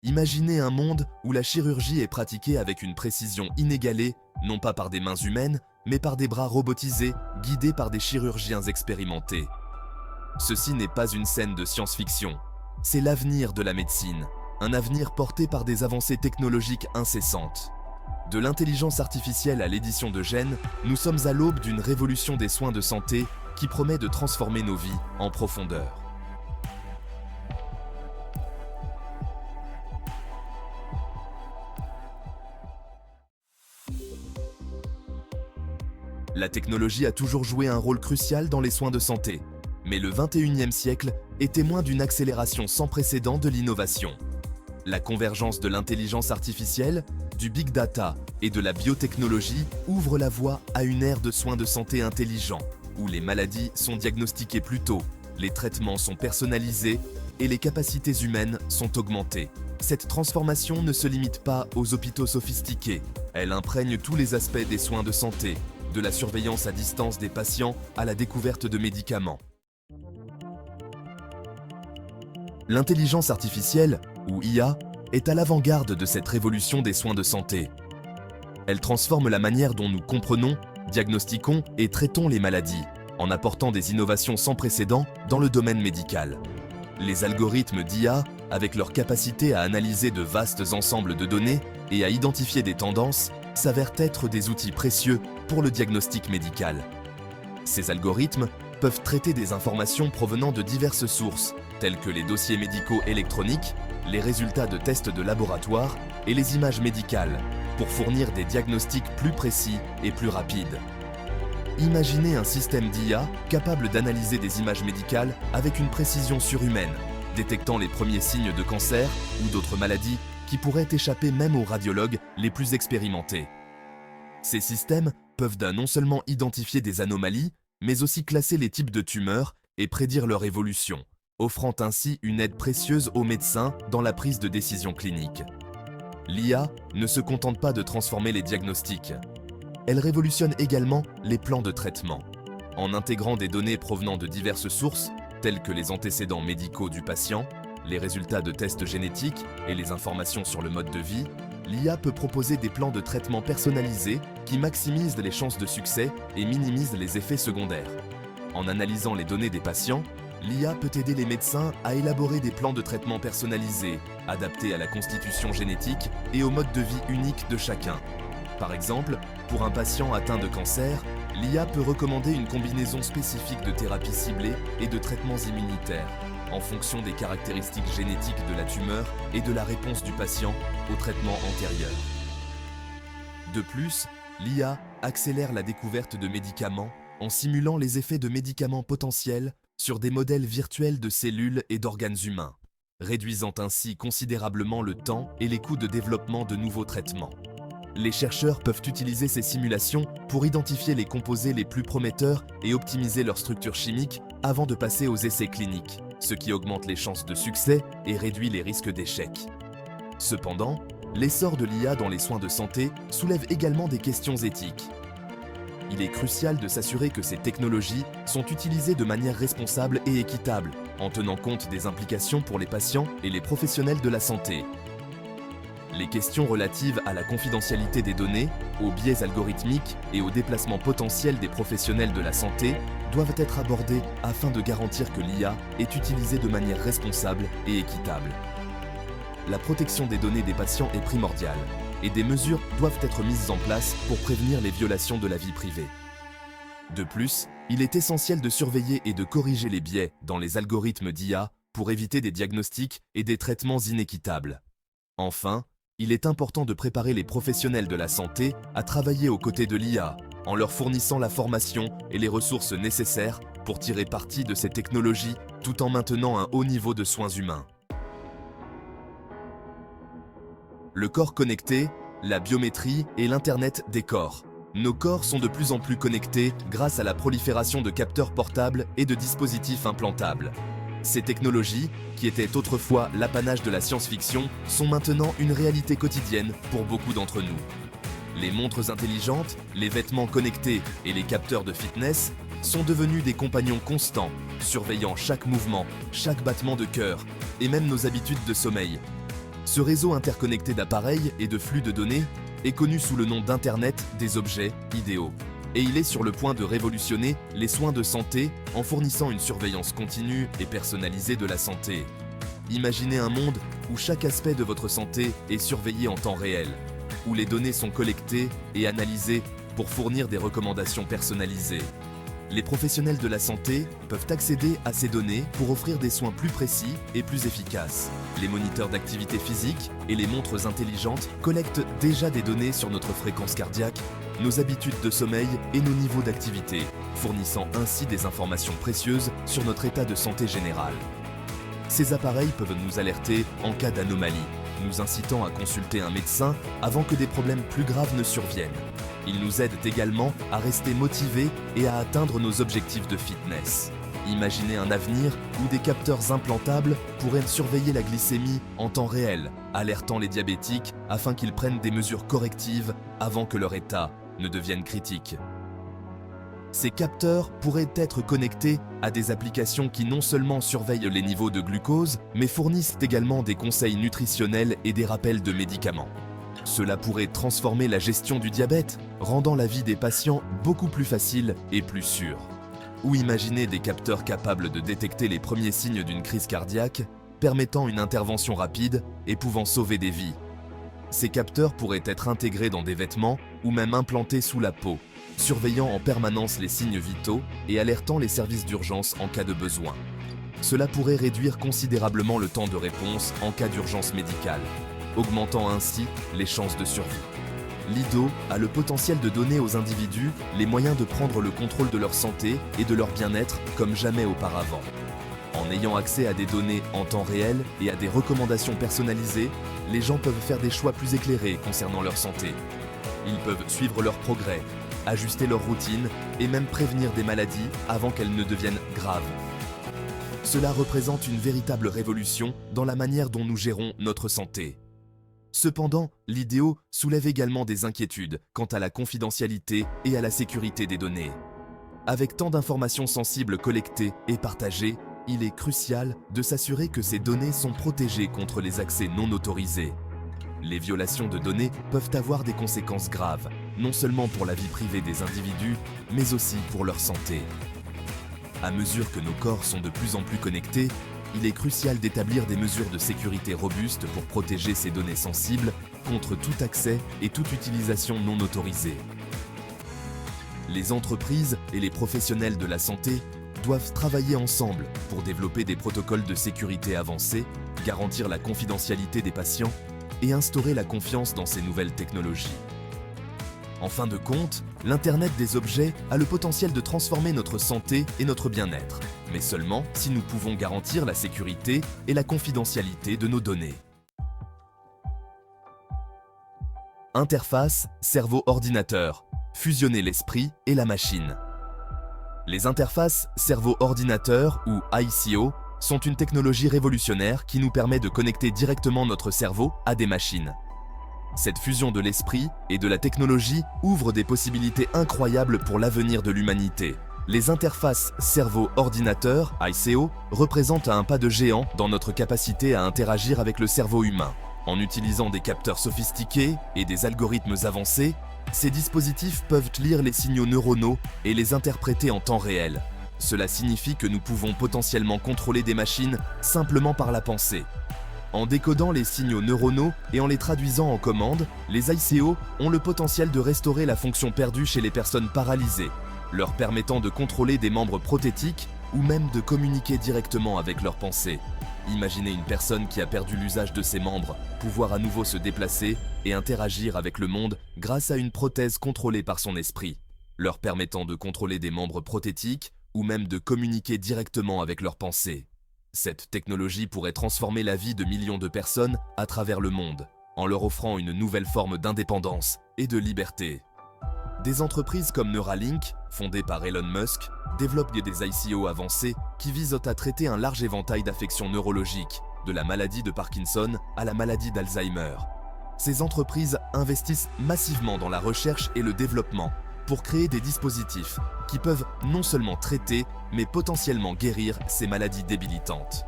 Imaginez un monde où la chirurgie est pratiquée avec une précision inégalée, non pas par des mains humaines, mais par des bras robotisés, guidés par des chirurgiens expérimentés. Ceci n'est pas une scène de science-fiction, c'est l'avenir de la médecine, un avenir porté par des avancées technologiques incessantes. De l'intelligence artificielle à l'édition de gènes, nous sommes à l'aube d'une révolution des soins de santé qui promet de transformer nos vies en profondeur. La technologie a toujours joué un rôle crucial dans les soins de santé, mais le 21e siècle est témoin d'une accélération sans précédent de l'innovation. La convergence de l'intelligence artificielle, du big data et de la biotechnologie ouvre la voie à une ère de soins de santé intelligents, où les maladies sont diagnostiquées plus tôt, les traitements sont personnalisés et les capacités humaines sont augmentées. Cette transformation ne se limite pas aux hôpitaux sophistiqués, elle imprègne tous les aspects des soins de santé, de la surveillance à distance des patients à la découverte de médicaments. L'intelligence artificielle, ou IA, est à l'avant-garde de cette révolution des soins de santé. Elle transforme la manière dont nous comprenons, diagnostiquons et traitons les maladies, en apportant des innovations sans précédent dans le domaine médical. Les algorithmes d'IA, avec leur capacité à analyser de vastes ensembles de données et à identifier des tendances, s'avèrent être des outils précieux pour le diagnostic médical. Ces algorithmes peuvent traiter des informations provenant de diverses sources, telles que les dossiers médicaux électroniques, les résultats de tests de laboratoire et les images médicales, pour fournir des diagnostics plus précis et plus rapides. Imaginez un système d'IA capable d'analyser des images médicales avec une précision surhumaine, détectant les premiers signes de cancer ou d'autres maladies qui pourraient échapper même aux radiologues les plus expérimentés. Ces systèmes peuvent non seulement identifier des anomalies, mais aussi classer les types de tumeurs et prédire leur évolution, offrant ainsi une aide précieuse aux médecins dans la prise de décision clinique. L'IA ne se contente pas de transformer les diagnostics. Elle révolutionne également les plans de traitement. En intégrant des données provenant de diverses sources, telles que les antécédents médicaux du patient, les résultats de tests génétiques et les informations sur le mode de vie, l'IA peut proposer des plans de traitement personnalisés qui maximisent les chances de succès et minimisent les effets secondaires. En analysant les données des patients, l'IA peut aider les médecins à élaborer des plans de traitement personnalisés, adaptés à la constitution génétique et au mode de vie unique de chacun. Par exemple, pour un patient atteint de cancer, l'IA peut recommander une combinaison spécifique de thérapies ciblées et de traitements immunitaires, en fonction des caractéristiques génétiques de la tumeur et de la réponse du patient au traitement antérieur. De plus, l'IA accélère la découverte de médicaments en simulant les effets de médicaments potentiels sur des modèles virtuels de cellules et d'organes humains, réduisant ainsi considérablement le temps et les coûts de développement de nouveaux traitements. Les chercheurs peuvent utiliser ces simulations pour identifier les composés les plus prometteurs et optimiser leur structure chimique avant de passer aux essais cliniques, ce qui augmente les chances de succès et réduit les risques d'échec. Cependant, l'essor de l'IA dans les soins de santé soulève également des questions éthiques. Il est crucial de s'assurer que ces technologies sont utilisées de manière responsable et équitable, en tenant compte des implications pour les patients et les professionnels de la santé. Les questions relatives à la confidentialité des données, aux biais algorithmiques et au déplacement potentiel des professionnels de la santé doivent être abordées afin de garantir que l'IA est utilisée de manière responsable et équitable. La protection des données des patients est primordiale et des mesures doivent être mises en place pour prévenir les violations de la vie privée. De plus, il est essentiel de surveiller et de corriger les biais dans les algorithmes d'IA pour éviter des diagnostics et des traitements inéquitables. Enfin, il est important de préparer les professionnels de la santé à travailler aux côtés de l'IA, en leur fournissant la formation et les ressources nécessaires pour tirer parti de ces technologies tout en maintenant un haut niveau de soins humains. Le corps connecté, la biométrie et l'Internet des corps. Nos corps sont de plus en plus connectés grâce à la prolifération de capteurs portables et de dispositifs implantables. Ces technologies, qui étaient autrefois l'apanage de la science-fiction, sont maintenant une réalité quotidienne pour beaucoup d'entre nous. Les montres intelligentes, les vêtements connectés et les capteurs de fitness sont devenus des compagnons constants, surveillant chaque mouvement, chaque battement de cœur et même nos habitudes de sommeil. Ce réseau interconnecté d'appareils et de flux de données est connu sous le nom d'Internet des objets, IDO. Et il est sur le point de révolutionner les soins de santé en fournissant une surveillance continue et personnalisée de la santé. Imaginez un monde où chaque aspect de votre santé est surveillé en temps réel, où les données sont collectées et analysées pour fournir des recommandations personnalisées. Les professionnels de la santé peuvent accéder à ces données pour offrir des soins plus précis et plus efficaces. Les moniteurs d'activité physique et les montres intelligentes collectent déjà des données sur notre fréquence cardiaque, nos habitudes de sommeil et nos niveaux d'activité, fournissant ainsi des informations précieuses sur notre état de santé général. Ces appareils peuvent nous alerter en cas d'anomalie, nous incitant à consulter un médecin avant que des problèmes plus graves ne surviennent. Ils nous aident également à rester motivés et à atteindre nos objectifs de fitness. Imaginez un avenir où des capteurs implantables pourraient surveiller la glycémie en temps réel, alertant les diabétiques afin qu'ils prennent des mesures correctives avant que leur état ne devienne critique. Ces capteurs pourraient être connectés à des applications qui non seulement surveillent les niveaux de glucose, mais fournissent également des conseils nutritionnels et des rappels de médicaments. Cela pourrait transformer la gestion du diabète, rendant la vie des patients beaucoup plus facile et plus sûre. Ou imaginez des capteurs capables de détecter les premiers signes d'une crise cardiaque, permettant une intervention rapide et pouvant sauver des vies. Ces capteurs pourraient être intégrés dans des vêtements ou même implantés sous la peau, surveillant en permanence les signes vitaux et alertant les services d'urgence en cas de besoin. Cela pourrait réduire considérablement le temps de réponse en cas d'urgence médicale, augmentant ainsi les chances de survie. L'IDO a le potentiel de donner aux individus les moyens de prendre le contrôle de leur santé et de leur bien-être comme jamais auparavant. En ayant accès à des données en temps réel et à des recommandations personnalisées, les gens peuvent faire des choix plus éclairés concernant leur santé. Ils peuvent suivre leur progrès, ajuster leur routine et même prévenir des maladies avant qu'elles ne deviennent graves. Cela représente une véritable révolution dans la manière dont nous gérons notre santé. Cependant, l'IDO soulève également des inquiétudes quant à la confidentialité et à la sécurité des données. Avec tant d'informations sensibles collectées et partagées, il est crucial de s'assurer que ces données sont protégées contre les accès non autorisés. Les violations de données peuvent avoir des conséquences graves, non seulement pour la vie privée des individus, mais aussi pour leur santé. À mesure que nos corps sont de plus en plus connectés, il est crucial d'établir des mesures de sécurité robustes pour protéger ces données sensibles contre tout accès et toute utilisation non autorisée. Les entreprises et les professionnels de la santé doivent travailler ensemble pour développer des protocoles de sécurité avancés, garantir la confidentialité des patients et instaurer la confiance dans ces nouvelles technologies. En fin de compte, l'Internet des objets a le potentiel de transformer notre santé et notre bien-être, mais seulement si nous pouvons garantir la sécurité et la confidentialité de nos données. Interface cerveau-ordinateur, fusionner l'esprit et la machine. Les interfaces cerveau-ordinateur ou ICO sont une technologie révolutionnaire qui nous permet de connecter directement notre cerveau à des machines. Cette fusion de l'esprit et de la technologie ouvre des possibilités incroyables pour l'avenir de l'humanité. Les interfaces cerveau-ordinateur, ICO, représentent un pas de géant dans notre capacité à interagir avec le cerveau humain. En utilisant des capteurs sophistiqués et des algorithmes avancés, ces dispositifs peuvent lire les signaux neuronaux et les interpréter en temps réel. Cela signifie que nous pouvons potentiellement contrôler des machines simplement par la pensée. En décodant les signaux neuronaux et en les traduisant en commandes, les ICO ont le potentiel de restaurer la fonction perdue chez les personnes paralysées, leur permettant de contrôler des membres prothétiques ou même de communiquer directement avec leurs pensées. Imaginez une personne qui a perdu l'usage de ses membres, pouvoir à nouveau se déplacer et interagir avec le monde grâce à une prothèse contrôlée par son esprit, leur permettant de contrôler des membres prothétiques ou même de communiquer directement avec leurs pensées. Cette technologie pourrait transformer la vie de millions de personnes à travers le monde, en leur offrant une nouvelle forme d'indépendance et de liberté. Des entreprises comme Neuralink, fondées par Elon Musk, développent des ICO avancés qui visent à traiter un large éventail d'affections neurologiques, de la maladie de Parkinson à la maladie d'Alzheimer. Ces entreprises investissent massivement dans la recherche et le développement pour créer des dispositifs qui peuvent non seulement traiter, mais potentiellement guérir ces maladies débilitantes.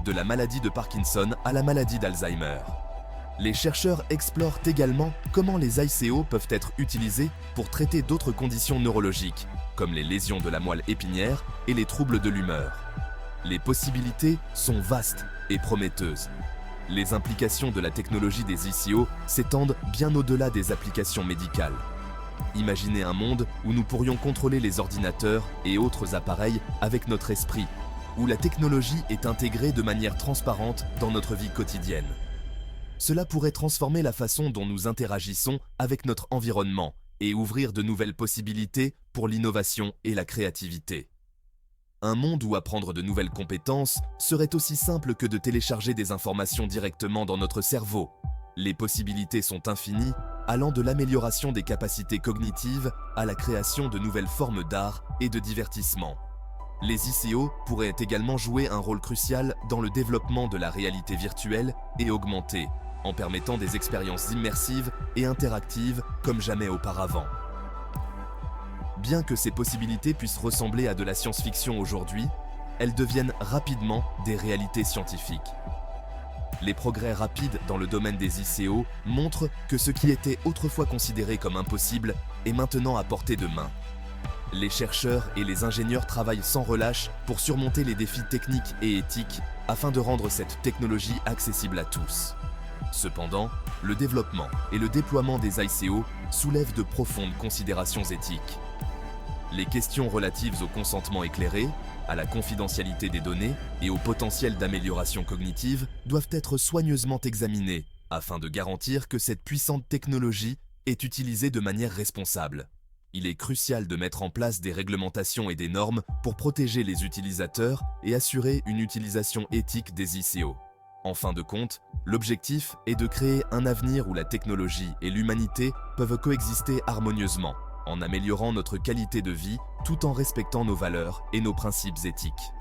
de la maladie de Parkinson à la maladie d'Alzheimer. Les chercheurs explorent également comment les ICO peuvent être utilisés pour traiter d'autres conditions neurologiques, comme les lésions de la moelle épinière et les troubles de l'humeur. Les possibilités sont vastes et prometteuses. Les implications de la technologie des ICO s'étendent bien au-delà des applications médicales. Imaginez un monde où nous pourrions contrôler les ordinateurs et autres appareils avec notre esprit, où la technologie est intégrée de manière transparente dans notre vie quotidienne. Cela pourrait transformer la façon dont nous interagissons avec notre environnement et ouvrir de nouvelles possibilités pour l'innovation et la créativité. Un monde où apprendre de nouvelles compétences serait aussi simple que de télécharger des informations directement dans notre cerveau. Les possibilités sont infinies, allant de l'amélioration des capacités cognitives à la création de nouvelles formes d'art et de divertissement. Les ICO pourraient également jouer un rôle crucial dans le développement de la réalité virtuelle et augmentée, en permettant des expériences immersives et interactives comme jamais auparavant. Bien que ces possibilités puissent ressembler à de la science-fiction aujourd'hui, elles deviennent rapidement des réalités scientifiques. Les progrès rapides dans le domaine des ICO montrent que ce qui était autrefois considéré comme impossible est maintenant à portée de main. Les chercheurs et les ingénieurs travaillent sans relâche pour surmonter les défis techniques et éthiques afin de rendre cette technologie accessible à tous. Cependant, le développement et le déploiement des ICO soulèvent de profondes considérations éthiques. Les questions relatives au consentement éclairé, à la confidentialité des données et au potentiel d'amélioration cognitive doivent être soigneusement examinées afin de garantir que cette puissante technologie est utilisée de manière responsable. Il est crucial de mettre en place des réglementations et des normes pour protéger les utilisateurs et assurer une utilisation éthique des ICO. En fin de compte, l'objectif est de créer un avenir où la technologie et l'humanité peuvent coexister harmonieusement, en améliorant notre qualité de vie tout en respectant nos valeurs et nos principes éthiques.